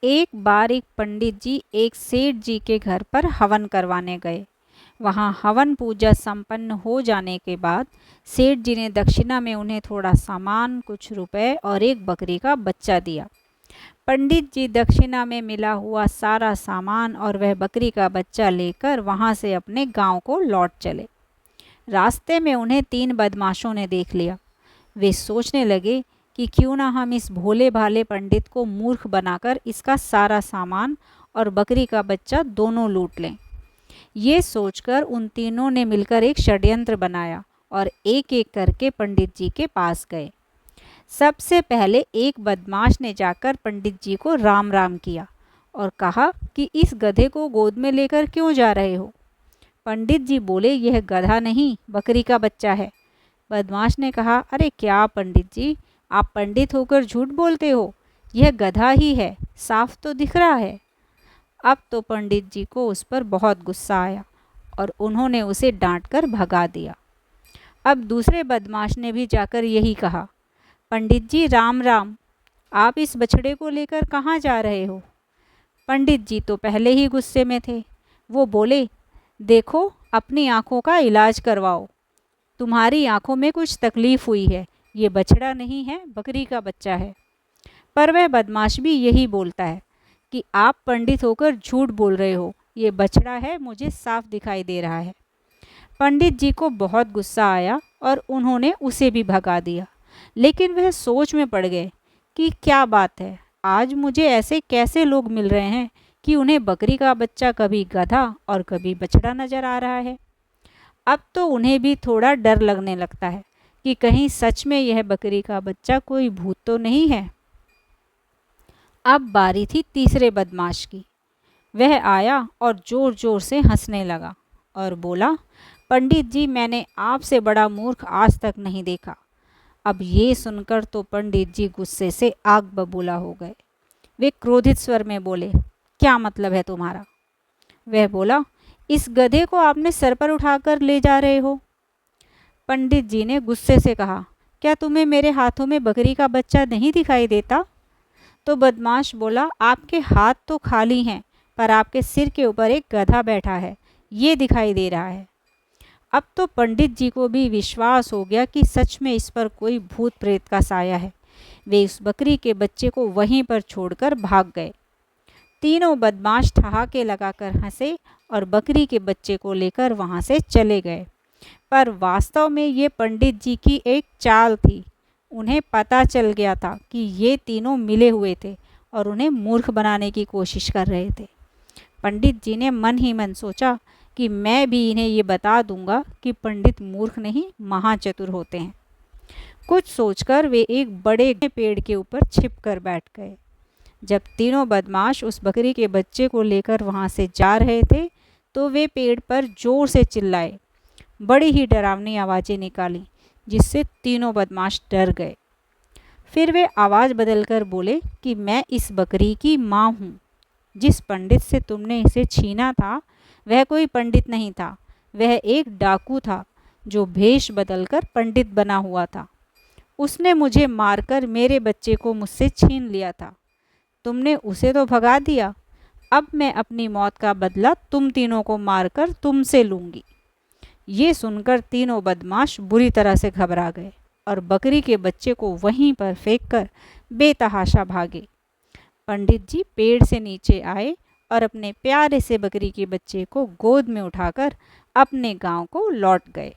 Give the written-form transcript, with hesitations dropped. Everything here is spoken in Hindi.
एक बार एक पंडित जी एक सेठ जी के घर पर हवन करवाने गए। वहाँ हवन पूजा संपन्न हो जाने के बाद सेठ जी ने दक्षिणा में उन्हें थोड़ा सामान, कुछ रुपए और एक बकरी का बच्चा दिया। पंडित जी दक्षिणा में मिला हुआ सारा सामान और वह बकरी का बच्चा लेकर वहाँ से अपने गांव को लौट चले। रास्ते में उन्हें 3 बदमाशों ने देख लिया। वे सोचने लगे कि क्यों ना हम इस भोले भाले पंडित को मूर्ख बनाकर इसका सारा सामान और बकरी का बच्चा दोनों लूट लें। ये सोचकर उन तीनों ने मिलकर एक षड्यंत्र बनाया और एक एक करके पंडित जी के पास गए। सबसे पहले एक बदमाश ने जाकर पंडित जी को राम राम किया और कहा कि इस गधे को गोद में लेकर क्यों जा रहे हो। पंडित जी बोले, यह गधा नहीं, बकरी का बच्चा है। बदमाश ने कहा, अरे क्या पंडित जी, आप पंडित होकर झूठ बोलते हो, यह गधा ही है, साफ तो दिख रहा है। अब तो पंडित जी को उस पर बहुत गुस्सा आया और उन्होंने उसे डांटकर भगा दिया। अब दूसरे बदमाश ने भी जाकर यही कहा, पंडित जी राम राम, आप इस बछड़े को लेकर कहाँ जा रहे हो। पंडित जी तो पहले ही गुस्से में थे। वो बोले, देखो अपनी आँखों का इलाज करवाओ, तुम्हारी आँखों में कुछ तकलीफ़ हुई है, ये बछड़ा नहीं है, बकरी का बच्चा है। पर वह बदमाश भी यही बोलता है कि आप पंडित होकर झूठ बोल रहे हो, ये बछड़ा है, मुझे साफ दिखाई दे रहा है। पंडित जी को बहुत गुस्सा आया और उन्होंने उसे भी भगा दिया। लेकिन वह सोच में पड़ गए कि क्या बात है, आज मुझे ऐसे कैसे लोग मिल रहे हैं कि उन्हें बकरी का बच्चा कभी गधा और कभी बछड़ा नजर आ रहा है। अब तो उन्हें भी थोड़ा डर लगने लगता है कि कहीं सच में यह बकरी का बच्चा कोई भूत तो नहीं है। अब बारी थी तीसरे बदमाश की। वह आया और ज़ोर ज़ोर से हंसने लगा और बोला, पंडित जी मैंने आपसे बड़ा मूर्ख आज तक नहीं देखा। अब ये सुनकर तो पंडित जी गुस्से से आग बबूला हो गए। वे क्रोधित स्वर में बोले, क्या मतलब है तुम्हारा। वह बोला, इस गधे को आपने सर पर उठाकर ले जा रहे हो। पंडित जी ने गुस्से से कहा, क्या तुम्हें मेरे हाथों में बकरी का बच्चा नहीं दिखाई देता। तो बदमाश बोला, आपके हाथ तो खाली हैं, पर आपके सिर के ऊपर एक गधा बैठा है, ये दिखाई दे रहा है। अब तो पंडित जी को भी विश्वास हो गया कि सच में इस पर कोई भूत प्रेत का साया है। वे उस बकरी के बच्चे को वहीं पर छोड़कर भाग गए। तीनों बदमाश ठहाके लगाकर हंसे और बकरी के बच्चे को लेकर वहां से चले गए। पर वास्तव में ये पंडित जी की एक चाल थी। उन्हें पता चल गया था कि ये तीनों मिले हुए थे और उन्हें मूर्ख बनाने की कोशिश कर रहे थे। पंडित जी ने मन ही मन सोचा कि मैं भी इन्हें ये बता दूंगा कि पंडित मूर्ख नहीं, महाचतुर होते हैं। कुछ सोचकर वे एक बड़े पेड़ के ऊपर छिप कर बैठ गए। जब तीनों बदमाश उस बकरी के बच्चे को लेकर वहां से जा रहे थे तो वे पेड़ पर जोर से चिल्लाए, बड़ी ही डरावनी आवाज़ें निकाली, जिससे तीनों बदमाश डर गए। फिर वे आवाज़ बदलकर बोले कि मैं इस बकरी की माँ हूँ। जिस पंडित से तुमने इसे छीना था वह कोई पंडित नहीं था, वह एक डाकू था जो भेष बदलकर पंडित बना हुआ था। उसने मुझे मारकर मेरे बच्चे को मुझसे छीन लिया था। तुमने उसे तो भगा दिया, अब मैं अपनी मौत का बदला तुम तीनों को मारकर तुमसे लूँगी। ये सुनकर तीनों बदमाश बुरी तरह से घबरा गए और बकरी के बच्चे को वहीं पर फेंककर बेतहाशा भागे। पंडित जी पेड़ से नीचे आए और अपने प्यारे से बकरी के बच्चे को गोद में उठाकर अपने गांव को लौट गए।